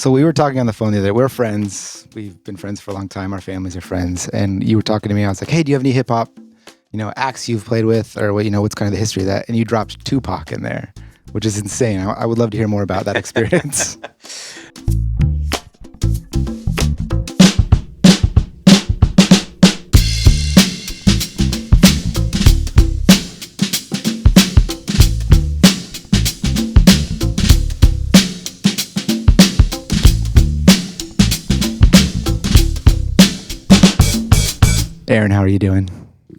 So we were talking on the phone the other day. We're friends. We've been friends for a long time. Our families are friends. And you were talking to me. I was like, hey, do you have any hip hop, acts you've played with, or what's kind of the history of that? And you dropped Tupac in there, which is insane. I would love to hear more about that experience. Aaron, how are you doing?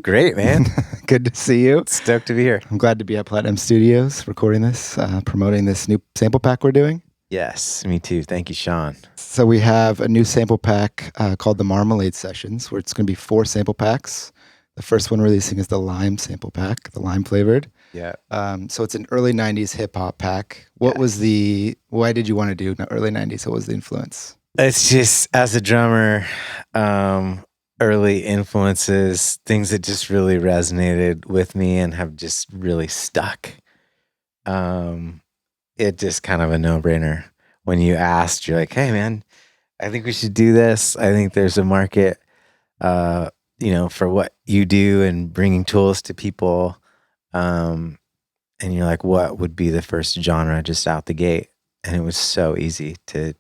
Great, man. Good to see you. Stoked to be here. I'm glad to be at Platinum Studios recording this, promoting this new sample pack we're doing. Yes, me too. Thank you, Sean. So we have a new sample pack called the Marmalade Sessions, where it's going to be 4 sample packs. The first one releasing is the lime sample pack, the lime flavored. Yeah. So it's an early 90s hip hop pack. Why did you want to do early 90s? What was the influence? It's just, as a drummer, early influences, things that just really resonated with me and have just really stuck. It just kind of a no-brainer. When you asked, you're like, hey, man, I think we should do this. I think there's a market, for what you do and bringing tools to people. And you're like, what would be the first genre just out the gate? And it was so easy to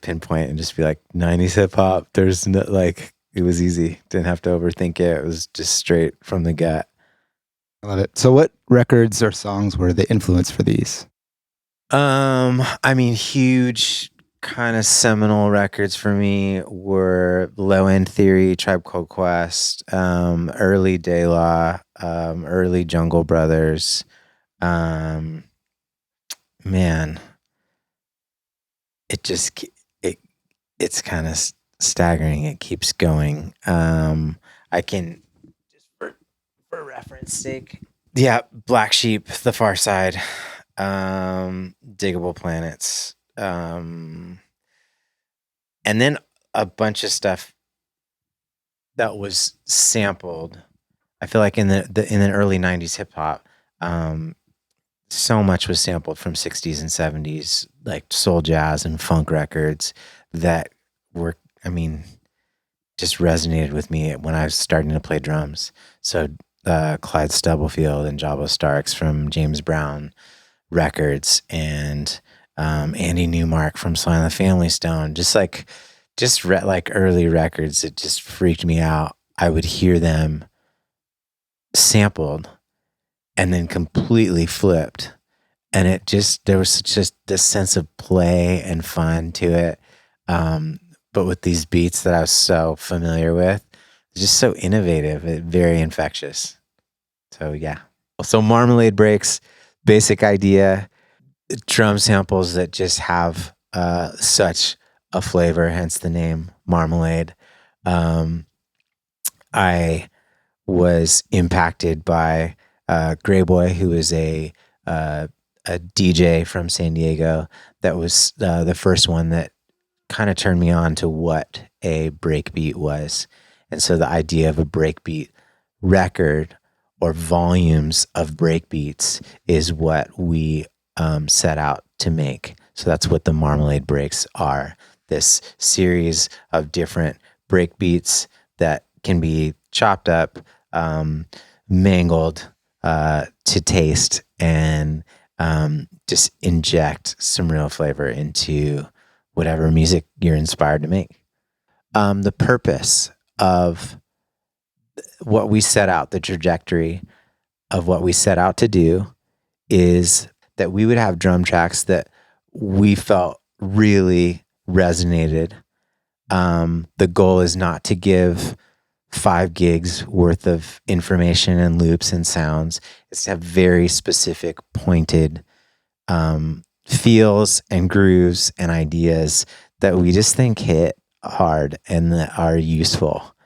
pinpoint and just be like 90s hip hop. There's no, it was easy. Didn't have to overthink it. It was just straight from the gut. I love it. So what records or songs were the influence for these? Huge kind of seminal records for me were Low End Theory, Tribe Called Quest, early De La, early Jungle Brothers. Man, it's kind of staggering. It keeps going. I can just for reference sake. Yeah, Black Sheep, The Far Side, Diggable Planets, and then a bunch of stuff that was sampled. I feel like in the early 90s hip hop, so much was sampled from 60s and 70s, like soul jazz and funk records that were, just resonated with me when I was starting to play drums. So Clyde Stubblefield and Jabo Starks from James Brown records, and Andy Newmark from Sly and the Family Stone, early records that just freaked me out. I would hear them sampled and then completely flipped. And there was just this sense of play and fun to it. But with these beats that I was so familiar with, just so innovative, very infectious. So yeah. So Marmalade breaks, basic idea, drum samples that just have such a flavor, hence the name Marmalade. I was impacted by Gray Boy, who is a DJ from San Diego. That was the first one that kind of turned me on to what a breakbeat was. And so the idea of a breakbeat record or volumes of breakbeats is what we set out to make. So that's what the Marmalade breaks are. This series of different breakbeats that can be chopped up, mangled to taste, and just inject some real flavor into whatever music you're inspired to make. The purpose of what we set out, the trajectory of what we set out to do, is that we would have drum tracks that we felt really resonated. The goal is not to give 5 gigs worth of information and loops and sounds. It's to have very specific, pointed feels and grooves and ideas that we just think hit hard and that are useful.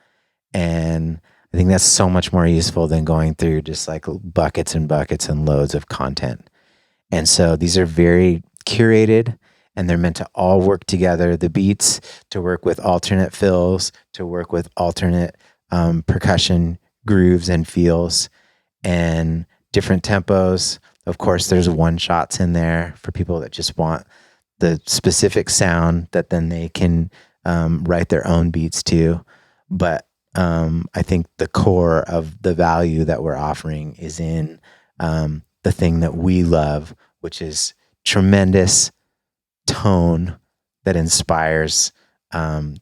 And I think that's so much more useful than going through just like buckets and buckets and loads of content. And so these are very curated, and they're meant to all work together. The beats to work with alternate fills, to work with alternate percussion grooves and feels, and different tempos. Of course, there's one shots in there for people that just want the specific sound that then they can write their own beats to. But I think the core of the value that we're offering is in the thing that we love, which is tremendous tone that inspires,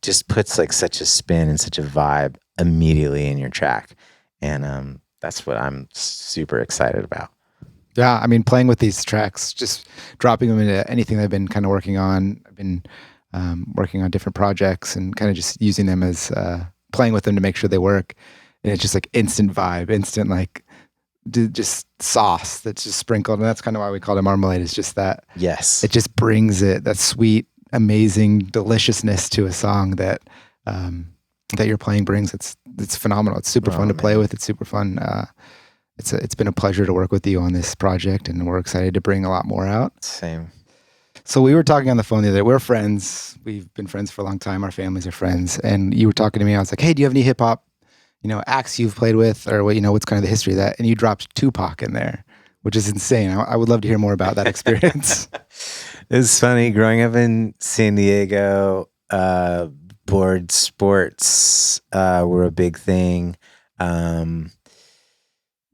just puts like such a spin and such a vibe immediately in your track. And that's what I'm super excited about. Yeah, I mean, playing with these tracks, just dropping them into anything that I've been kind of working on. I've been working on different projects and kind of just using them as playing with them to make sure they work. And it's just like instant vibe, instant like just sauce that's just sprinkled. And that's kind of why we call it marmalade. It's just that Yes. it just brings that sweet, amazing deliciousness to a song that that you're playing brings. It's phenomenal. It's super fun to play with. It's super fun. It's been a pleasure to work with you on this project, and we're excited to bring a lot more out. Same. So we were talking on the phone the other day. We're friends. We've been friends for a long time. Our families are friends. And you were talking to me. I was like, hey, do you have any hip hop, acts you've played with, or what, what's kind of the history of that? And you dropped Tupac in there, which is insane. I would love to hear more about that experience. It's funny growing up in San Diego. Board sports were a big thing.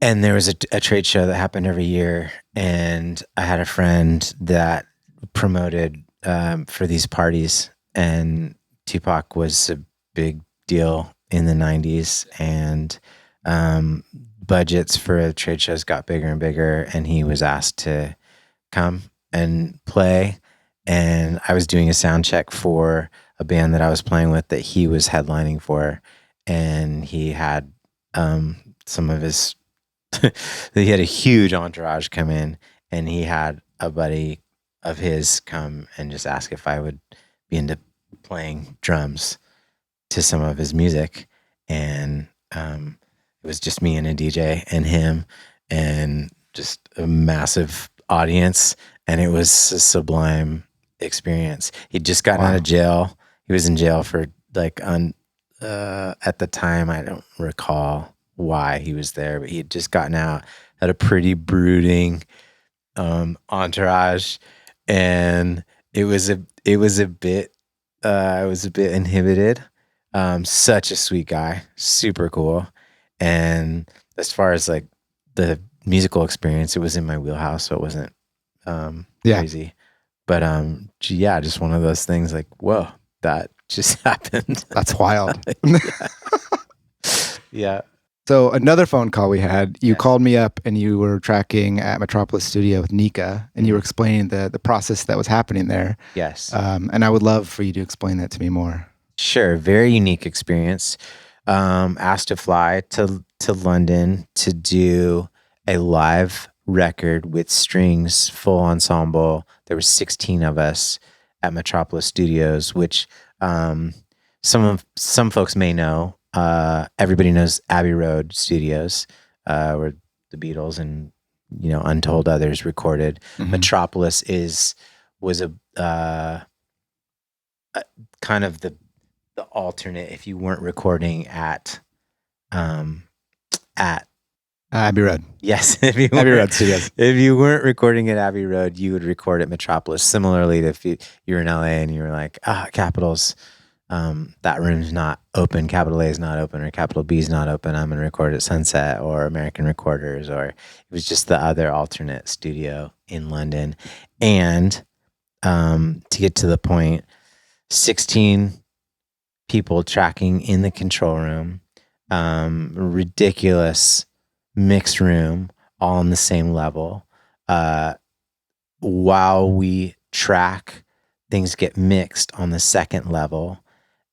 And there was a trade show that happened every year, and I had a friend that promoted for these parties, and Tupac was a big deal in the 90s, and budgets for trade shows got bigger and bigger, and he was asked to come and play. And I was doing a sound check for a band that I was playing with that he was headlining for, and he had some of his he had a huge entourage come in, and he had a buddy of his come and just ask if I would be into playing drums to some of his music. And it was just me and a DJ and him, and just a massive audience, and it was a sublime experience. He'd just gotten out of jail. He was in jail for like at the time, I don't recall why he was there, but he had just gotten out, had a pretty brooding entourage, and it was a bit I was a bit inhibited. Such a sweet guy, super cool. And as far as like the musical experience, it was in my wheelhouse, so it wasn't crazy. But yeah, just one of those things like, whoa, that just happened. That's wild. Yeah. So another phone call we had, you called me up and you were tracking at Metropolis Studio with Nikka, and you were explaining the process that was happening there. Yes. And I would love for you to explain that to me more. Sure. Very unique experience. Asked to fly to London to do a live record with strings, full ensemble. There were 16 of us at Metropolis Studios, which some folks may know. Everybody knows Abbey Road Studios, where the Beatles and untold others recorded. Mm-hmm. Metropolis was a kind of the alternate if you weren't recording at Abbey Road. Yes, Abbey Road Studios. If you weren't recording at Abbey Road, you would record at Metropolis. Similarly, if you were in LA and you were like, Capitol's, that room's not open, Capital A is not open, or Capital B is not open, I'm going to record at Sunset or American Recorders, or it was just the other alternate studio in London. And to get to the point, 16 people tracking in the control room, ridiculous mixed room, all on the same level. While we track, things get mixed on the second level,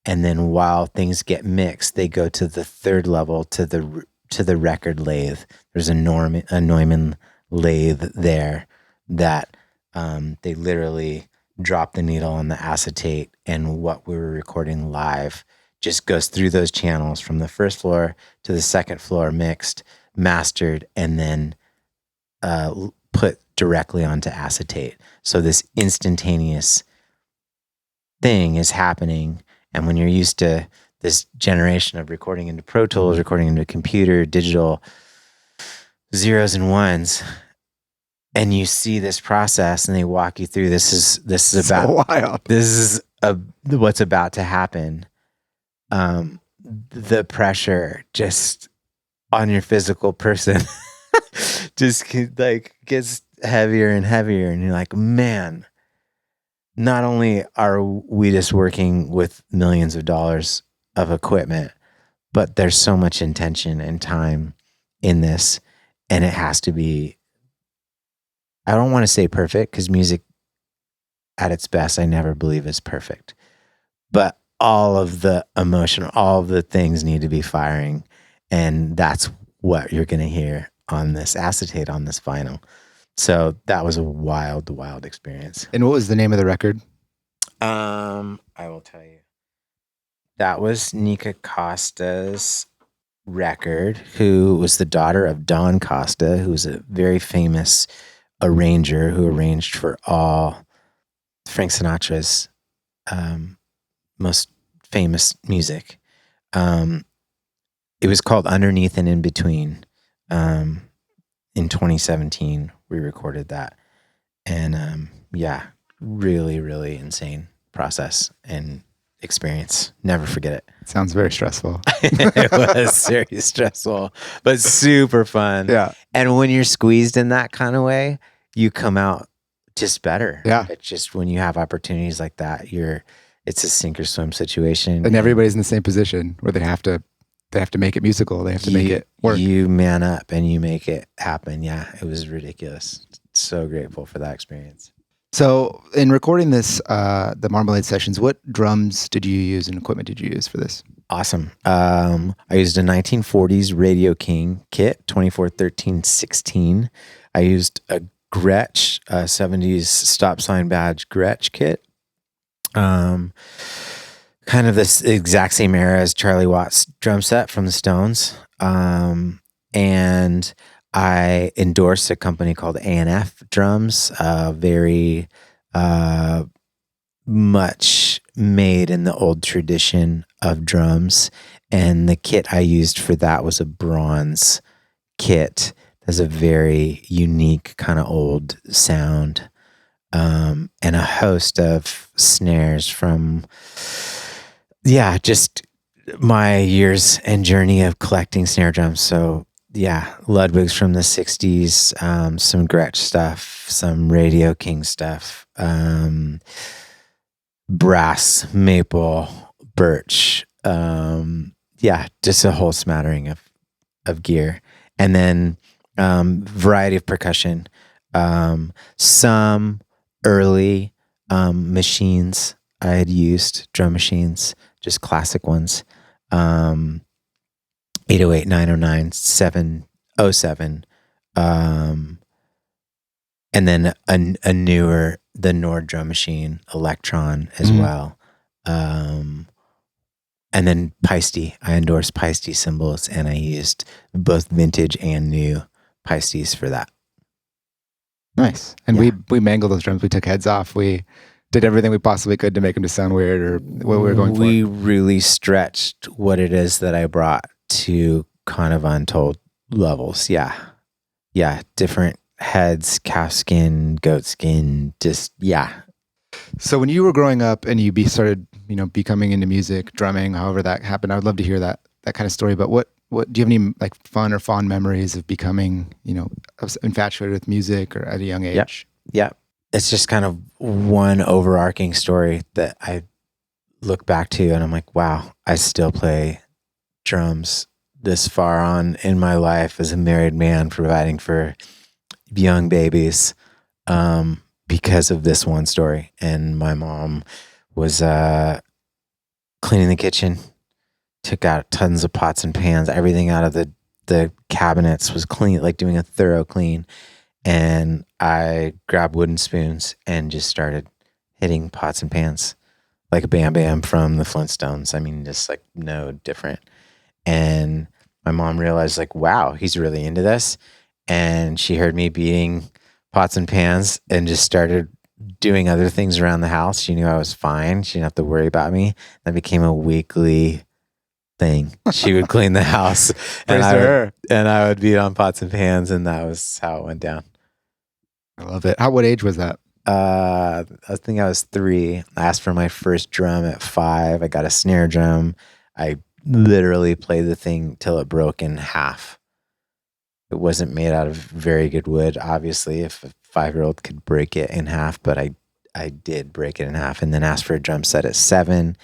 and then while things get mixed, they go to the third level to the record lathe. There's a Neumann lathe there that they literally drop the needle on the acetate, and what we were recording live just goes through those channels from the first floor to the second floor, mixed, mastered, and then put directly onto acetate. So this instantaneous thing is happening. And when you're used to this generation of recording into Pro Tools, recording into a computer, digital zeros and ones, and you see this process, and they walk you through. This is So wild. this is what's about to happen. The pressure just on your physical person just like gets heavier and heavier, and you're like, man, not only are we just working with millions of dollars of equipment, but there's so much intention and time in this, and it has to be, I don't want to say perfect, because music at its best, I never believe is perfect, but all of the emotion, all of the things need to be firing. And that's what you're going to hear on this acetate, on this vinyl. So that was a wild, wild experience. And what was the name of the record? I will tell you. That was Nikka Costa's record, who was the daughter of Don Costa, who was a very famous arranger who arranged for all Frank Sinatra's most famous music. It was called Underneath and In Between. In 2017, we recorded that. And yeah, really, really insane process and experience. Never forget it. Sounds very stressful. It was very stressful, but super fun. Yeah. And when you're squeezed in that kind of way, you come out just better. Yeah. It's just when you have opportunities like that, it's a sink or swim situation. And everybody's in the same position where they have to make it musical. They have to make it work. You man up and you make it happen. Yeah, it was ridiculous. So grateful for that experience. So in recording this, the Marmalade sessions, what drums did you use and equipment did you use for this? Awesome. I used a 1940s Radio King kit, 241316. I used a Gretsch, a 70s stop sign badge Gretsch kit. Kind of this exact same era as Charlie Watts' drum set from the Stones. And I endorsed a company called A&F Drums, very much made in the old tradition of drums. And the kit I used for that was a bronze kit. There's a very unique kind of old sound, and a host of snares from, just my years and journey of collecting snare drums. So yeah, Ludwig's from the 60s, some Gretsch stuff, some Radio King stuff, brass, maple, birch, just a whole smattering of gear. And then variety of percussion, some early machines I had used, drum machines, just classic ones, 808, 909, 707, and then a newer, the Nord drum machine, Electron as well. And then Paiste. I endorsed Paiste cymbals, and I used both vintage and new Paistes for that. Nice. And we mangled those drums. We took heads off. We did everything we possibly could to make them to sound weird or what we were going for. We really stretched what it is that I brought to kind of untold levels. Yeah. Different heads, calf skin, goat skin, So when you were growing up and you started, becoming into music, drumming, however that happened, I would love to hear that kind of story. But what do you have any like fun or fond memories of becoming, infatuated with music or at a young age? Yeah. It's just kind of one overarching story that I look back to and I'm like, wow, I still play drums this far on in my life as a married man providing for young babies, because of this one story. And my mom was cleaning the kitchen, took out tons of pots and pans, everything out of the cabinets was clean, like doing a thorough clean. And I grabbed wooden spoons and just started hitting pots and pans like a Bam Bam from the Flintstones. I mean, just like no different. And my mom realized like, wow, he's really into this. And she heard me beating pots and pans and just started doing other things around the house. She knew I was fine. She didn't have to worry about me. That became a weekly thing. She would clean the house and I would beat on pots and pans, and that was how it went down. I love it. What age was that? I think I was 3. I asked for my first drum at 5. I got a snare drum. I literally played the thing till it broke in half. It wasn't made out of very good wood, obviously, if a 5-year-old could break it in half, but I did break it in half, and then asked for a drum set at 7.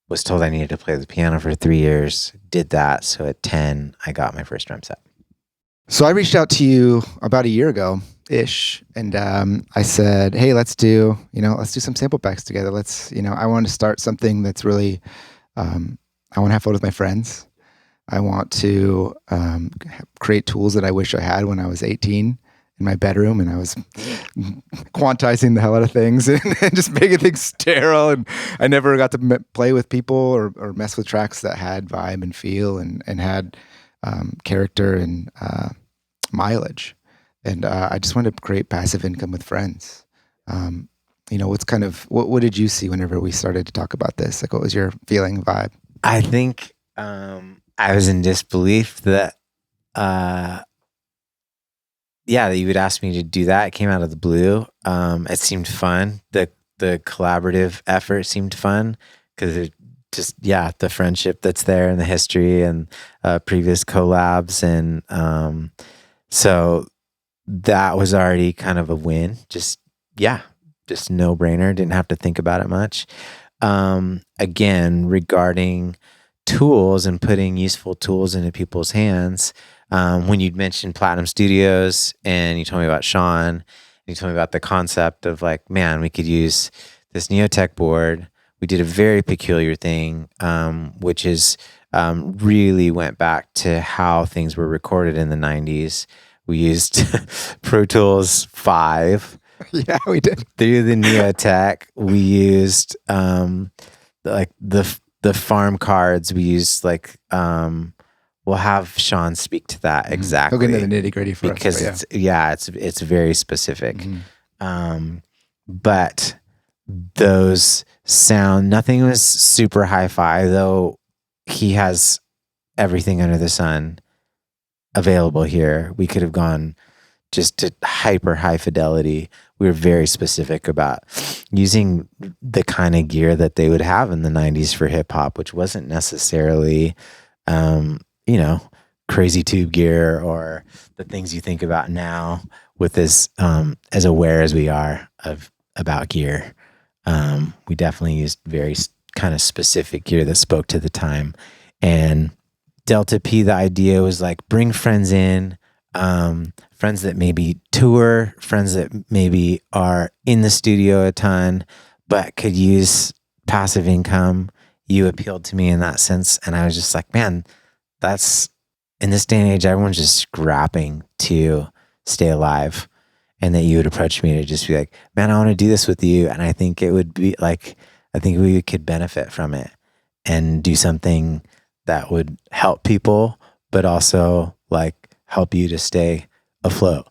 Was told I needed to play the piano for 3 years. Did that. So at 10, I got my first drum set. So I reached out to you about a year ago ish, and I said, "Hey, let's do some sample packs together. I want to start something that's really, I want to have fun with my friends. I want to create tools that I wish I had when I was 18 in my bedroom, and I was quantizing the hell out of things and just making things sterile. And I never got to play with people or mess with tracks that had vibe and feel and had character and mileage. And I just wanted to create passive income with friends. What did you see whenever we started to talk about this? Like, what was your feeling, vibe? I think I was in disbelief that that you would ask me to do that. It came out of the blue. It seemed fun. The collaborative effort seemed fun because it just, the friendship that's there and the history and previous collabs. And so that was already kind of a win. Just no brainer. Didn't have to think about it much. Again, regarding tools and putting useful tools into people's hands. When you'd mentioned Platinum Studios and you told me about Sean, and you told me about the concept of like, man, we could use this Neotech board. We did a very peculiar thing, which is really went back to how things were recorded in the 90s. We used Pro Tools 5. Yeah, we did. Through the Neotech, we used like the farm cards. We used like we'll have Sean speak to that exactly. He'll get into the nitty gritty for because us. It's very specific. But those sound, nothing was super hi-fi, though he has everything under the sun available here. We could have gone just to hyper high fidelity. We were very specific about using the kind of gear that they would have in the 90s for hip hop, which wasn't necessarily, crazy tube gear or the things you think about now with as aware as we are about gear. We definitely used very kind of specific gear that spoke to the time. And Delta P, the idea was like, bring friends in, friends that maybe tour, friends that maybe are in the studio a ton, but could use passive income. You appealed to me in that sense. And I was just like, man, that's, in this day and age, everyone's just scrapping to stay alive. And that you would approach me to just be like, man, I want to do this with you. And I think it would be like, I think we could benefit from it and do something that would help people, but also like help you to stay afloat.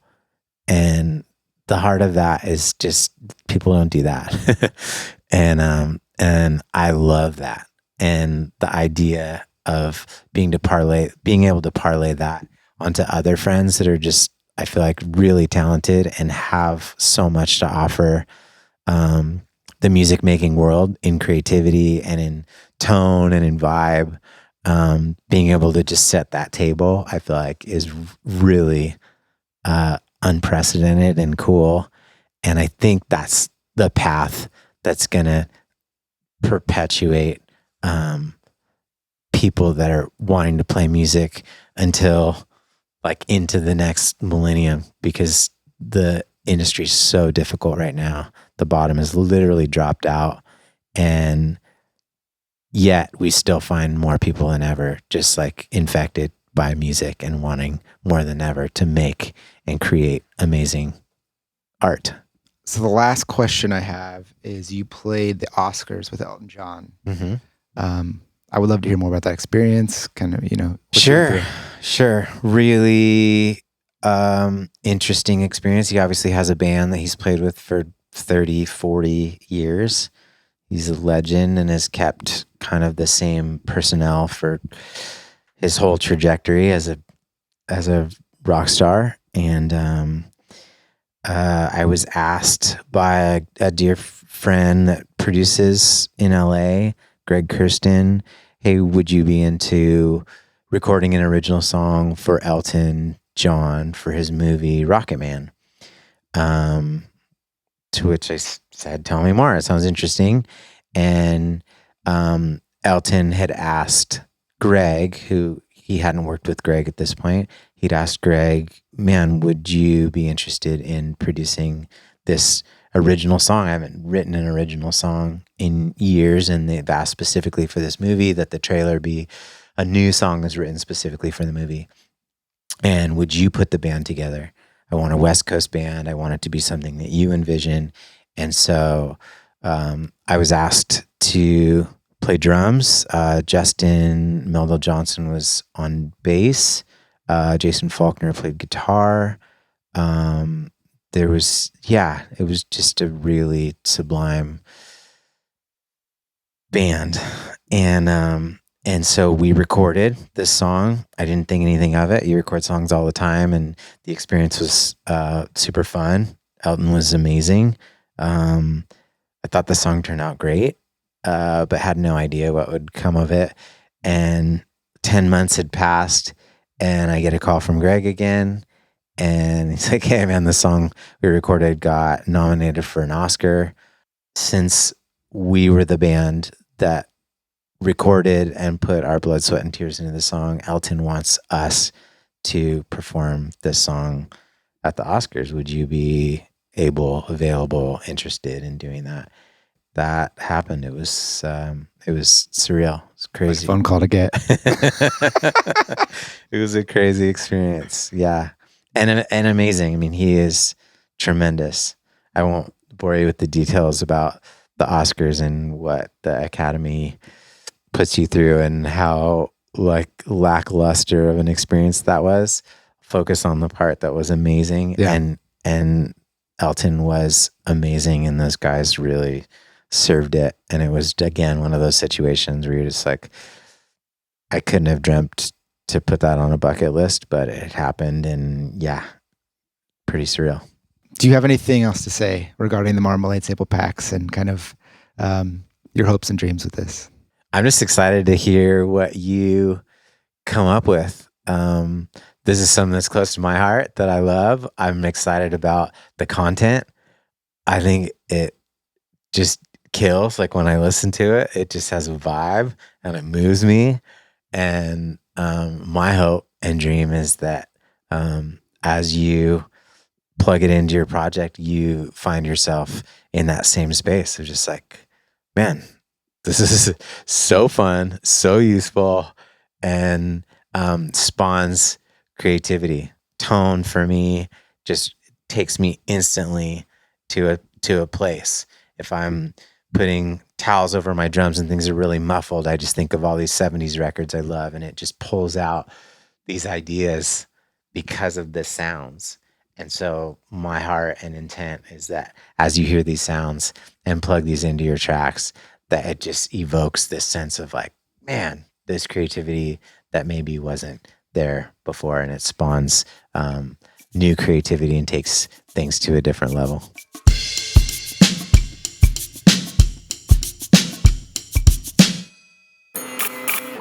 And the heart of that is just, people don't do that. And I love that. And the idea of being able to parlay that onto other friends that are just, I feel like, really talented and have so much to offer the music making world in creativity and in tone and in vibe. Being able to just set that table, I feel like, is really unprecedented and cool. And I think that's the path that's going to perpetuate people that are wanting to play music until like into the next millennium, because the industry is so difficult right now. The bottom has literally dropped out, and yet we still find more people than ever just like infected by music and wanting more than ever to make and create amazing art. So the last question I have is, you played the Oscars with Elton John. I would love to hear more about that experience. Kind of, Sure. Really interesting experience. He obviously has a band that he's played with for 30, 40 years. He's a legend and has kept kind of the same personnel for his whole trajectory as a rock star. And I was asked by a dear friend that produces in LA, Greg Kirsten, hey, would you be into recording an original song for Elton John for his movie Rocket Man? To which I said, tell me more. It sounds interesting. And Elton had asked Greg, who he hadn't worked with Greg at this point, he'd asked Greg, man, would you be interested in producing this original song? I haven't written an original song in years, and they've asked specifically for this movie that the trailer be a new song that's written specifically for the movie. And would you put the band together? I want a West Coast band. I want it to be something that you envision. And so I was asked to play drums. Justin Meldal Johnson was on bass. Jason Faulkner played guitar. It was just a really sublime band. And so we recorded this song. I didn't think anything of it. You record songs all the time, and the experience was super fun. Elton was amazing. I thought the song turned out great, but had no idea what would come of it. And 10 months had passed, and I get a call from Greg again. And he's like, hey, man, the song we recorded got nominated for an Oscar. Since we were the band that recorded and put our blood, sweat, and tears into the song, Elton wants us to perform this song at the Oscars. Would you be available, interested in doing that? That happened. It was surreal. It was crazy. Nice phone call to get. It was a crazy experience. Yeah. And amazing. I mean, he is tremendous. I won't bore you with the details about the Oscars and what the Academy puts you through and how like lackluster of an experience that was. Focus on the part that was amazing. Yeah. And Elton was amazing, and those guys really served it. And it was, again, one of those situations where you're just like, I couldn't have dreamt to put that on a bucket list, but it happened, and yeah, pretty surreal. Do you have anything else to say regarding the Marmalade sample packs and kind of your hopes and dreams with this? I'm just excited to hear what you come up with. This is something that's close to my heart that I love. I'm excited about the content. I think it just kills. Like when I listen to it, it just has a vibe and it moves me. And my hope and dream is that as you plug it into your project, you find yourself in that same space of just like, man, this is so fun, so useful, and spawns creativity. Tone for me just takes me instantly to a place. If I'm putting towels over my drums and things are really muffled, I just think of all these 70s records I love, and it just pulls out these ideas because of the sounds. And so my heart and intent is that as you hear these sounds and plug these into your tracks, that it just evokes this sense of like, man, this creativity that maybe wasn't there before, and it spawns new creativity and takes things to a different level.